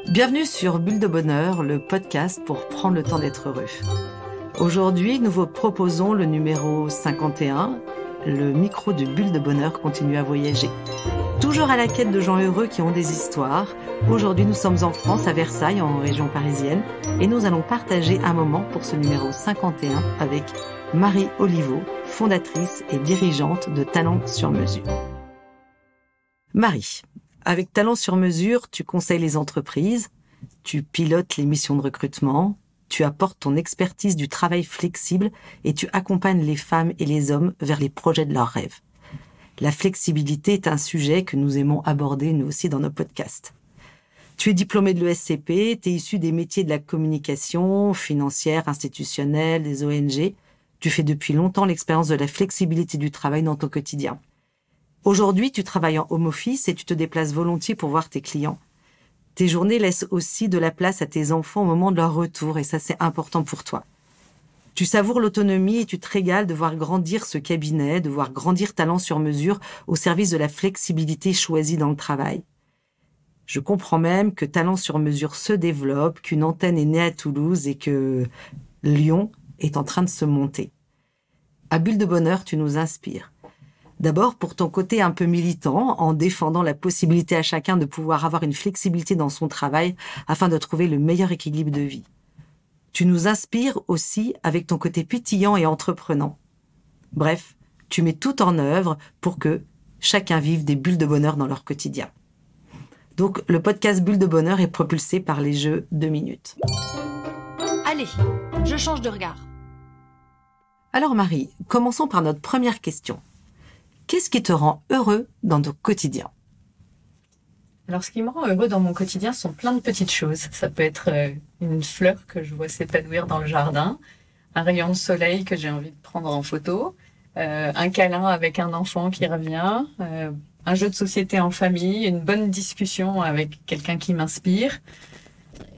Bienvenue sur Bulle de Bonheur, le podcast pour prendre le temps d'être heureux. Aujourd'hui, nous vous proposons le numéro 51. Le micro de Bulle de Bonheur continue à voyager. Toujours à la quête de gens heureux qui ont des histoires. Aujourd'hui, nous sommes en France, à Versailles, en région parisienne. Et nous allons partager un moment pour ce numéro 51 avec Marie Oliveau, fondatrice et dirigeante de Talent sur mesure. Marie, avec Talent sur mesure, tu conseilles les entreprises, tu pilotes les missions de recrutement, tu apportes ton expertise du travail flexible et tu accompagnes les femmes et les hommes vers les projets de leurs rêves. La flexibilité est un sujet que nous aimons aborder nous aussi dans nos podcasts. Tu es diplômée de l'ESCP, tu es issue des métiers de la communication, financière, institutionnelle, des ONG. Tu fais depuis longtemps l'expérience de la flexibilité du travail dans ton quotidien. Aujourd'hui, tu travailles en home office et tu te déplaces volontiers pour voir tes clients. Tes journées laissent aussi de la place à tes enfants au moment de leur retour et ça, c'est important pour toi. Tu savoures l'autonomie et tu te régales de voir grandir ce cabinet, de voir grandir Talent sur mesure au service de la flexibilité choisie dans le travail. Je comprends même que Talent sur mesure se développe, qu'une antenne est née à Toulouse et que Lyon est en train de se monter. À Bulle de Bonheur, tu nous inspires. D'abord, pour ton côté un peu militant, en défendant la possibilité à chacun de pouvoir avoir une flexibilité dans son travail afin de trouver le meilleur équilibre de vie. Tu nous inspires aussi avec ton côté pétillant et entreprenant. Bref, tu mets tout en œuvre pour que chacun vive des bulles de bonheur dans leur quotidien. Donc, le podcast Bulle de Bonheur est propulsé par les jeux 2 minutes. Allez, je change de regard. Alors Marie, commençons par notre première question. Qu'est-ce qui te rend heureux dans ton quotidien ? Alors, ce qui me rend heureux dans mon quotidien sont plein de petites choses. Ça peut être une fleur que je vois s'épanouir dans le jardin, un rayon de soleil que j'ai envie de prendre en photo, un câlin avec un enfant qui revient, un jeu de société en famille, une bonne discussion avec quelqu'un qui m'inspire,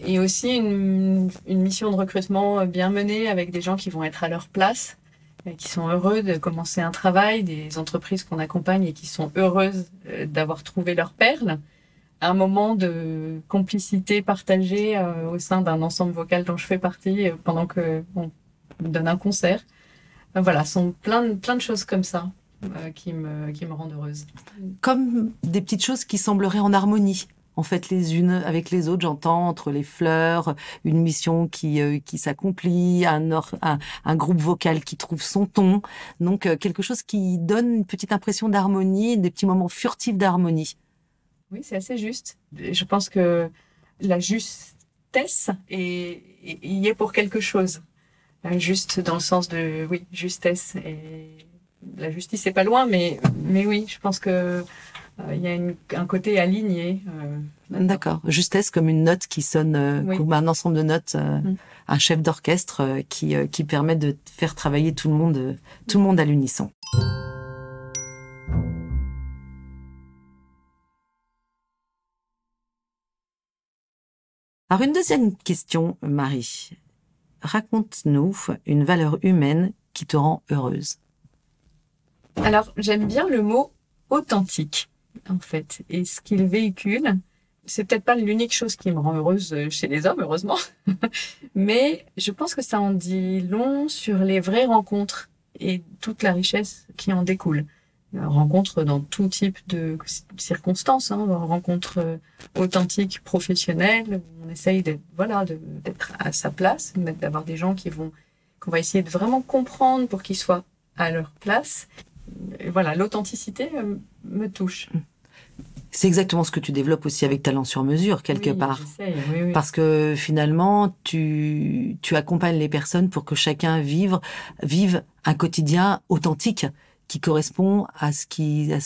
et aussi une mission de recrutement bien menée avec des gens qui vont être à leur place, qui sont heureux de commencer un travail, des entreprises qu'on accompagne et qui sont heureuses d'avoir trouvé leur perle. Un moment de complicité partagée au sein d'un ensemble vocal dont je fais partie pendant que on donne un concert. Voilà, sont plein de choses comme ça qui me rendent heureuse. Comme des petites choses qui sembleraient en harmonie, en fait, les unes avec les autres, j'entends, entre les fleurs, une mission qui s'accomplit, un groupe vocal qui trouve son ton. Donc, quelque chose qui donne une petite impression d'harmonie, des petits moments furtifs d'harmonie. Oui, c'est assez juste. Je pense que la justesse y est pour quelque chose. Juste dans le sens de, oui, justesse. Et la justice est pas loin, mais oui, je pense que il y a un côté aligné. D'accord. Justesse comme une note qui sonne, oui. Comme un ensemble de notes, un chef d'orchestre qui permet de faire travailler tout le monde à l'unisson. Alors une deuxième question, Marie. Raconte-nous une valeur humaine qui te rend heureuse. Alors, j'aime bien le mot authentique, en fait. Et ce qu'il véhicule, c'est peut-être pas l'unique chose qui me rend heureuse chez les hommes, heureusement. Mais je pense que ça en dit long sur les vraies rencontres et toute la richesse qui en découle. Rencontres dans tout type de circonstances, rencontres authentiques, professionnelles, où on essaye d'être à sa place, d'avoir des gens qu'on va essayer de vraiment comprendre pour qu'ils soient à leur place. Et voilà, l'authenticité me touche. C'est exactement ce que tu développes aussi avec Talent sur mesure, quelque part. J'essaye, oui. Parce que finalement, tu accompagnes les personnes pour que chacun vive un quotidien authentique qui correspond à ce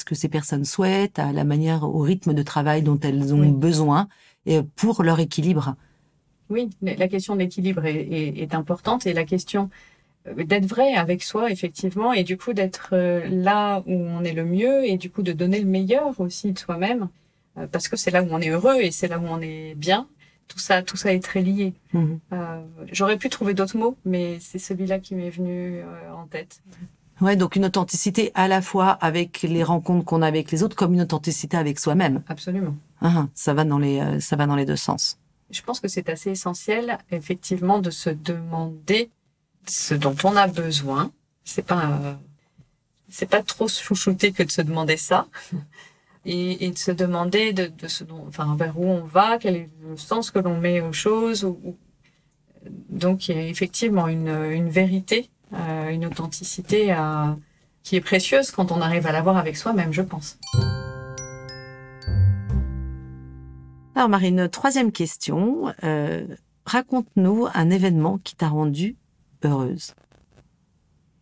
que ces personnes souhaitent, à la manière, au rythme de travail dont elles ont besoin, et pour leur équilibre. Oui, la question de l'équilibre est importante, et la question d'être vrai avec soi, effectivement, et du coup d'être là où on est le mieux, et du coup de donner le meilleur aussi de soi-même, parce que c'est là où on est heureux et c'est là où on est bien. Tout ça est très lié. J'aurais pu trouver d'autres mots, mais c'est celui-là qui m'est venu en tête. Ouais, donc une authenticité à la fois avec les rencontres qu'on a avec les autres, comme une authenticité avec soi-même. Absolument. Ça va dans les deux sens. je pense que c'est assez essentiel, effectivement, de se demander ce dont on a besoin. C'est pas trop chouchouté que de se demander ça. Et de se demander de ce dont, enfin, vers où on va, quel est le sens que l'on met aux choses. Donc, il y a effectivement une vérité, une authenticité qui est précieuse quand on arrive à l'avoir avec soi-même, je pense. Alors Marine, troisième question. Raconte-nous un événement qui t'a rendue heureuse.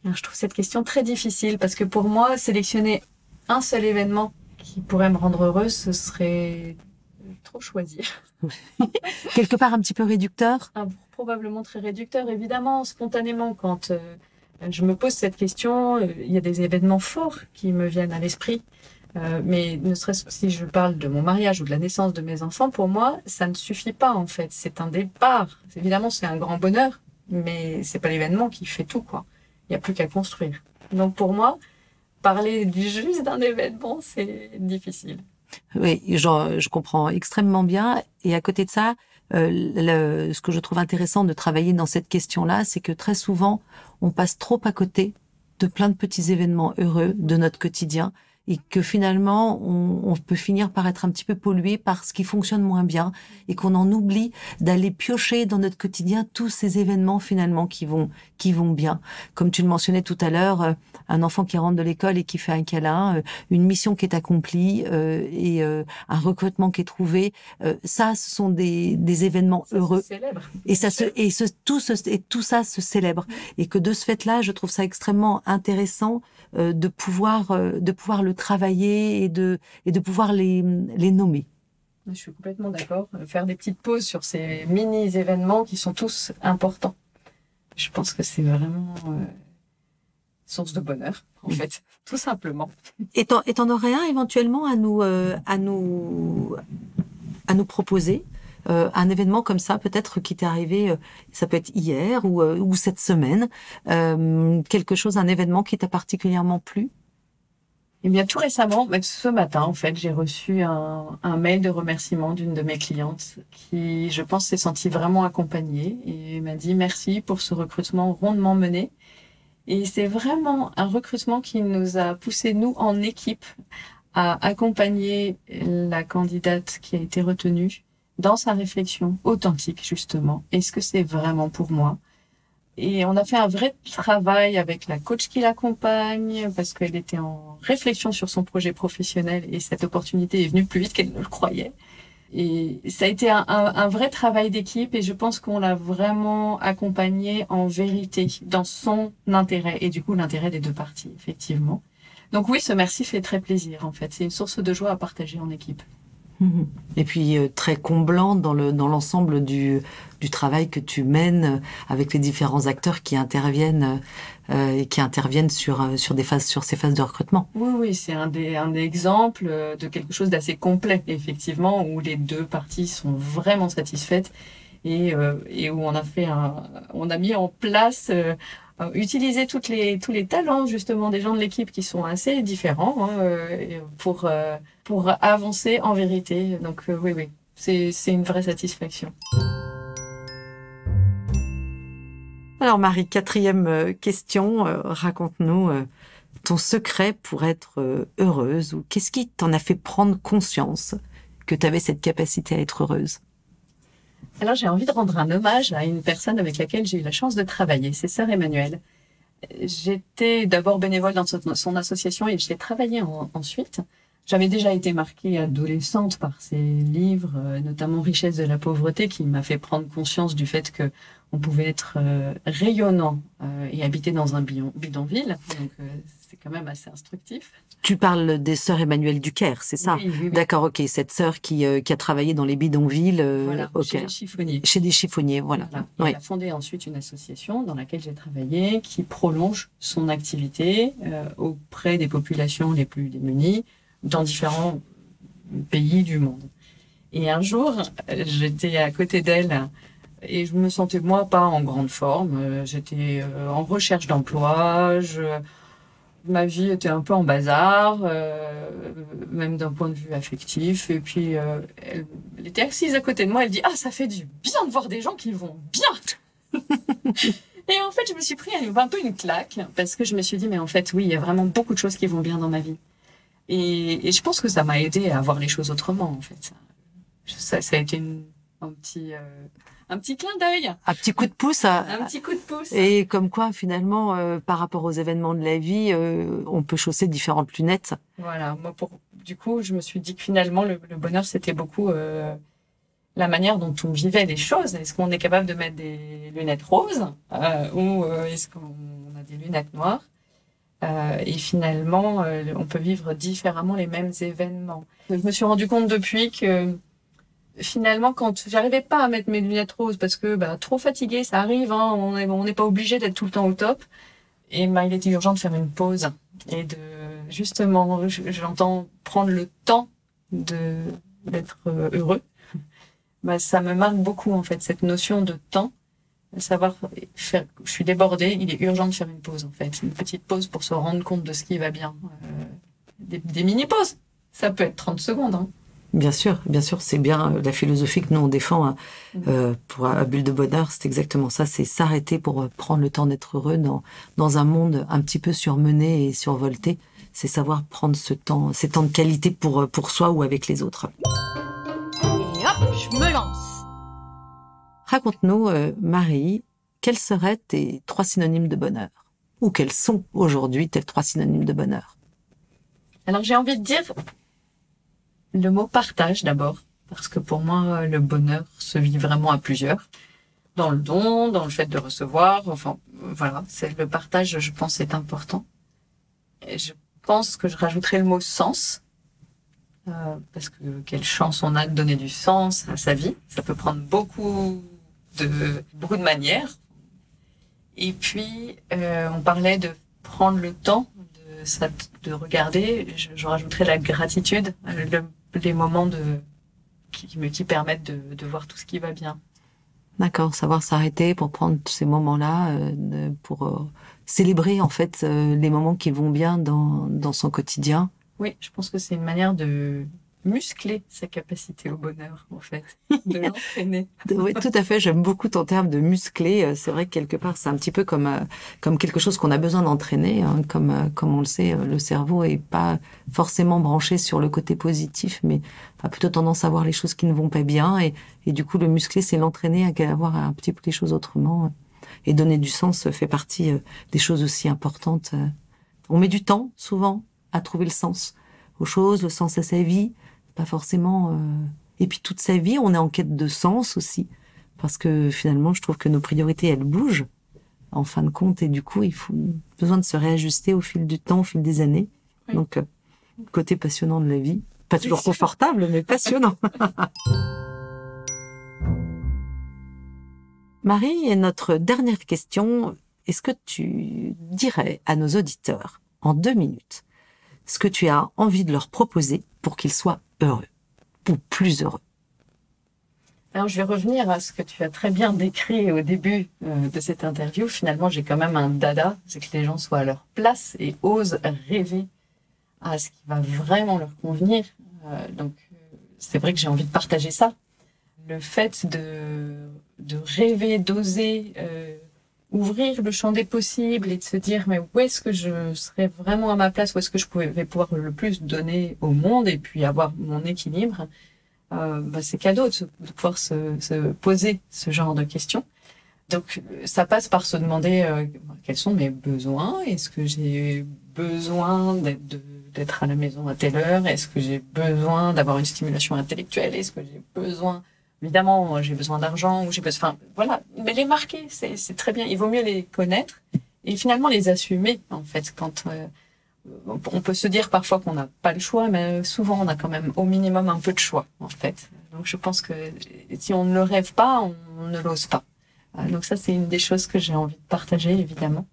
Alors, je trouve cette question très difficile parce que pour moi, sélectionner un seul événement qui pourrait me rendre heureuse, ce serait trop choisir. Quelque part un petit peu réducteur? Probablement très réducteur, évidemment, spontanément. Quand je me pose cette question, il y a des événements forts qui me viennent à l'esprit. Mais ne serait-ce que si je parle de mon mariage ou de la naissance de mes enfants, pour moi, ça ne suffit pas en fait. C'est un départ. Évidemment, c'est un grand bonheur, mais c'est pas l'événement qui fait tout, quoi. Il n'y a plus qu'à construire. Donc pour moi, parler juste d'un événement, c'est difficile. Oui, je comprends extrêmement bien. Et à côté de ça, ce que je trouve intéressant de travailler dans cette question-là, c'est que très souvent, on passe trop à côté de plein de petits événements heureux de notre quotidien et que finalement, on peut finir par être un petit peu pollué par ce qui fonctionne moins bien et qu'on en oublie d'aller piocher dans notre quotidien tous ces événements finalement qui vont bien. Comme tu le mentionnais tout à l'heure, un enfant qui rentre de l'école et qui fait un câlin, une mission qui est accomplie et un recrutement qui est trouvé, ça, ce sont des événements heureux. Et tout ça se célèbre. Et que de ce fait-là, je trouve ça extrêmement intéressant de pouvoir le travailler et de pouvoir les nommer. Je suis complètement d'accord. Faire des petites pauses sur ces mini-événements qui sont tous importants. Je pense que c'est vraiment source de bonheur, en fait, tout simplement. Et t'en aurais un éventuellement à nous proposer? Un événement comme ça, peut-être qui t'est arrivé, ça peut être hier ou cette semaine, un événement qui t'a particulièrement plu? Eh bien, tout récemment, ce matin, en fait, j'ai reçu un mail de remerciement d'une de mes clientes qui, je pense, s'est sentie vraiment accompagnée et m'a dit merci pour ce recrutement rondement mené. Et c'est vraiment un recrutement qui nous a poussé, nous, en équipe, à accompagner la candidate qui a été retenue dans sa réflexion authentique, justement. Est-ce que c'est vraiment pour moi? Et on a fait un vrai travail avec la coach qui l'accompagne parce qu'elle était en réflexion sur son projet professionnel et cette opportunité est venue plus vite qu'elle ne le croyait. Et ça a été un vrai travail d'équipe et je pense qu'on l'a vraiment accompagnée en vérité dans son intérêt et du coup l'intérêt des deux parties, effectivement. Donc oui, ce merci fait très plaisir en fait. C'est une source de joie à partager en équipe. Et puis très comblant dans l'ensemble du travail que tu mènes avec les différents acteurs qui interviennent sur ces phases de recrutement. Oui, c'est un des exemples de quelque chose d'assez complet effectivement où les deux parties sont vraiment satisfaites et où on a mis en place utiliser tous les talents justement des gens de l'équipe qui sont assez différents pour avancer en vérité. Donc oui, c'est une vraie satisfaction. Alors Marie, quatrième question, raconte-nous ton secret pour être heureuse ou qu'est-ce qui t'en a fait prendre conscience que tu avais cette capacité à être heureuse? Alors j'ai envie de rendre un hommage à une personne avec laquelle j'ai eu la chance de travailler, c'est Sœur Emmanuelle. J'étais d'abord bénévole dans son association et je l'ai travaillé ensuite. J'avais déjà été marquée adolescente par ses livres, notamment Richesse de la pauvreté, qui m'a fait prendre conscience du fait que on pouvait être rayonnant et habiter dans un bidonville. Donc c'est quand même assez instructif. Tu parles des sœurs Emmanuelle du Caire, c'est ça? Oui. D'accord, ok. Cette sœur qui a travaillé dans les bidonvilles au chez Caire. les chiffonniers. Chez des chiffonniers, voilà. Et elle a fondé ensuite une association dans laquelle j'ai travaillé qui prolonge son activité auprès des populations les plus démunies dans différents pays du monde. Et un jour, j'étais à côté d'elle et je me sentais, moi, pas en grande forme. J'étais en recherche d'emploi. ma vie était un peu en bazar, même d'un point de vue affectif. Et puis, elle était assise à côté de moi. Elle dit « Ah, ça fait du bien de voir des gens qui vont bien !» Et en fait, je me suis pris un peu une claque parce que je me suis dit « Mais en fait, oui, il y a vraiment beaucoup de choses qui vont bien dans ma vie. » Et je pense que ça m'a aidé à voir les choses autrement, en fait. Ça a été un petit clin d'œil. Un petit coup de pouce. Un petit coup de pouce. Et comme quoi, finalement, par rapport aux événements de la vie, on peut chausser différentes lunettes. Voilà. Moi, du coup, je me suis dit que finalement, le bonheur, c'était beaucoup la manière dont on vivait les choses. Est-ce qu'on est capable de mettre des lunettes roses ou est-ce qu'on a des lunettes noires? Et finalement, on peut vivre différemment les mêmes événements. Je me suis rendu compte depuis que finalement, quand j'arrivais pas à mettre mes lunettes roses parce que trop fatiguée, ça arrive, hein, on n'est pas obligé d'être tout le temps au top. Et il était urgent de faire une pause et de justement, j'entends prendre le temps d'être heureux. Ça me marque beaucoup en fait cette notion de temps, savoir faire. Je suis débordée, il est urgent de faire une pause en fait, une petite pause pour se rendre compte de ce qui va bien. Des mini pauses, ça peut être 30 secondes. Hein. Bien sûr, c'est bien la philosophie que nous on défend pour à Bulle de Bonheur, c'est exactement ça, c'est s'arrêter pour prendre le temps d'être heureux dans un monde un petit peu surmené et survolté. C'est savoir prendre ces temps de qualité pour soi ou avec les autres. Et hop, je me lance. Raconte-nous, Marie, quels seraient tes 3 synonymes de bonheur? Ou quels sont aujourd'hui tes 3 synonymes de bonheur? Alors j'ai envie de dire le mot partage d'abord, parce que pour moi, le bonheur se vit vraiment à plusieurs. Dans le don, dans le fait de recevoir, enfin, voilà, c'est le partage, je pense, est important. Et je pense que je rajouterais le mot sens, parce que quelle chance on a de donner du sens à sa vie. Ça peut prendre beaucoup de manières. Et puis, on parlait de prendre le temps de regarder. Je rajouterais la gratitude, les moments qui permettent de voir tout ce qui va bien. D'accord, savoir s'arrêter pour prendre ces moments-là, pour célébrer en fait les moments qui vont bien dans son quotidien. Oui, je pense que c'est une manière de muscler sa capacité au bonheur, en fait, de l'entraîner. Oui, tout à fait. J'aime beaucoup ton terme de muscler. C'est vrai que quelque part, c'est un petit peu comme quelque chose qu'on a besoin d'entraîner. Hein, comme on le sait, le cerveau est pas forcément branché sur le côté positif, mais a plutôt tendance à voir les choses qui ne vont pas bien. Et du coup, le muscler, c'est l'entraîner à voir un petit peu les choses autrement. Et donner du sens fait partie des choses aussi importantes. On met du temps, souvent, à trouver le sens aux choses, le sens à sa vie. Pas forcément. Et puis toute sa vie, on est en quête de sens aussi, parce que finalement, je trouve que nos priorités, elles bougent en fin de compte, et du coup, il faut besoin de se réajuster au fil du temps, au fil des années. Oui. Donc, côté passionnant de la vie, pas toujours confortable, mais passionnant. Marie, et notre dernière question, est-ce que tu dirais à nos auditeurs, en 2 minutes, ce que tu as envie de leur proposer pour qu'ils soient heureux, ou plus heureux? Alors, je vais revenir à ce que tu as très bien décrit au début de cette interview. Finalement, j'ai quand même un dada, c'est que les gens soient à leur place et osent rêver à ce qui va vraiment leur convenir. Donc, c'est vrai que j'ai envie de partager ça. Le fait de rêver, d'oser ouvrir le champ des possibles et de se dire mais où est-ce que je serais vraiment à ma place, où est-ce que je vais pouvoir le plus donner au monde et puis avoir mon équilibre, c'est cadeau de pouvoir se poser ce genre de questions. Donc ça passe par se demander quels sont mes besoins, est-ce que j'ai besoin d'être à la maison à telle heure, est-ce que j'ai besoin d'avoir une stimulation intellectuelle, est-ce que j'ai besoin... Évidemment, j'ai besoin d'argent, ou j'ai besoin, enfin, voilà. Mais les marquer, c'est très bien. Il vaut mieux les connaître et finalement les assumer, en fait. Quand, on peut se dire parfois qu'on n'a pas le choix, mais souvent on a quand même au minimum un peu de choix, en fait. Donc je pense que si on ne le rêve pas, on ne l'ose pas. Donc ça, c'est une des choses que j'ai envie de partager, évidemment.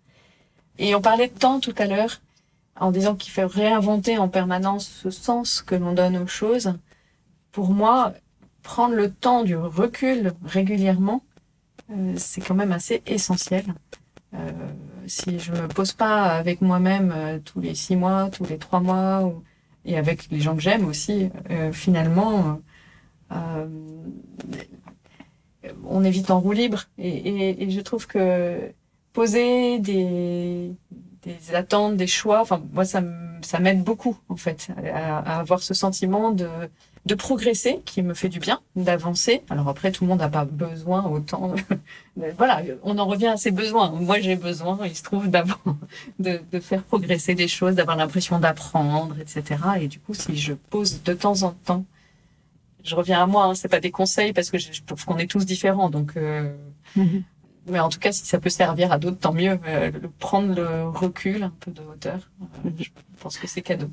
Et on parlait de temps tout à l'heure, en disant qu'il faut réinventer en permanence ce sens que l'on donne aux choses. Pour moi, prendre le temps du recul régulièrement, c'est quand même assez essentiel. si je me pose pas avec moi-même tous les 6 mois, tous les 3 mois, et avec les gens que j'aime aussi, finalement, on est vite en roue libre. Et je trouve que poser des attentes, des choix, enfin moi ça m'aide beaucoup en fait à avoir ce sentiment de progresser qui me fait du bien, d'avancer. Alors après tout le monde n'a pas besoin autant. Voilà, on en revient à ses besoins. Moi j'ai besoin, il se trouve de faire progresser les choses, d'avoir l'impression d'apprendre, etc. Et du coup si je pose de temps en temps, je reviens à moi, hein, c'est pas des conseils parce que je trouve qu'on est tous différents, donc. Mais en tout cas, si ça peut servir à d'autres, tant mieux. Prendre le recul, un peu de hauteur, je pense que c'est cadeau.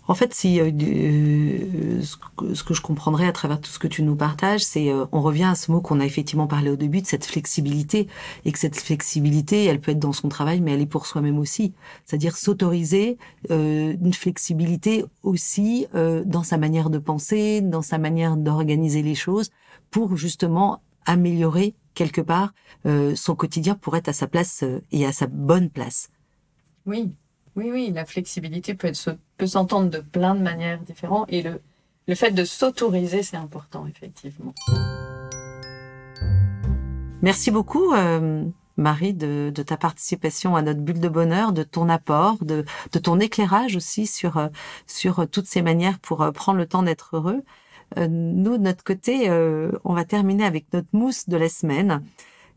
En fait, si ce que je comprendrais à travers tout ce que tu nous partages, c'est on revient à ce mot qu'on a effectivement parlé au début, de cette flexibilité, et que cette flexibilité, elle peut être dans son travail, mais elle est pour soi-même aussi. C'est-à-dire s'autoriser une flexibilité aussi dans sa manière de penser, dans sa manière d'organiser les choses, pour justement améliorer quelque part son quotidien pour être à sa place et à sa bonne place. Oui, la flexibilité peut s'entendre de plein de manières différentes et le fait de s'autoriser, c'est important, effectivement. Merci beaucoup, Marie, de ta participation à notre bulle de bonheur, de ton apport, de ton éclairage aussi sur toutes ces manières pour prendre le temps d'être heureux. Nous, de notre côté, on va terminer avec notre mousse de la semaine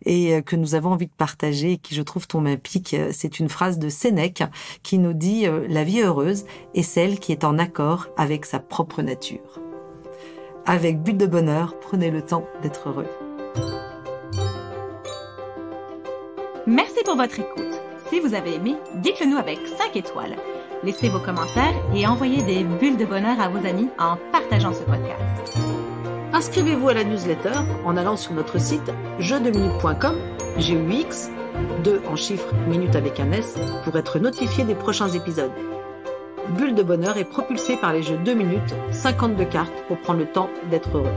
et que nous avons envie de partager et qui, je trouve, tombe à pic. C'est une phrase de Sénèque qui nous dit « La vie heureuse est celle qui est en accord avec sa propre nature ». Avec Bulle de bonheur, prenez le temps d'être heureux. Merci pour votre écoute. Si vous avez aimé, dites-le nous avec 5 étoiles. Laissez vos commentaires et envoyez des bulles de bonheur à vos amis en partageant ce podcast. Inscrivez-vous à la newsletter en allant sur notre site jeuxdeminutes.com, GUX, 2 en chiffres, minutes avec un S, pour être notifié des prochains épisodes. Bulle de bonheur est propulsée par les jeux 2 minutes, 52 cartes pour prendre le temps d'être heureux.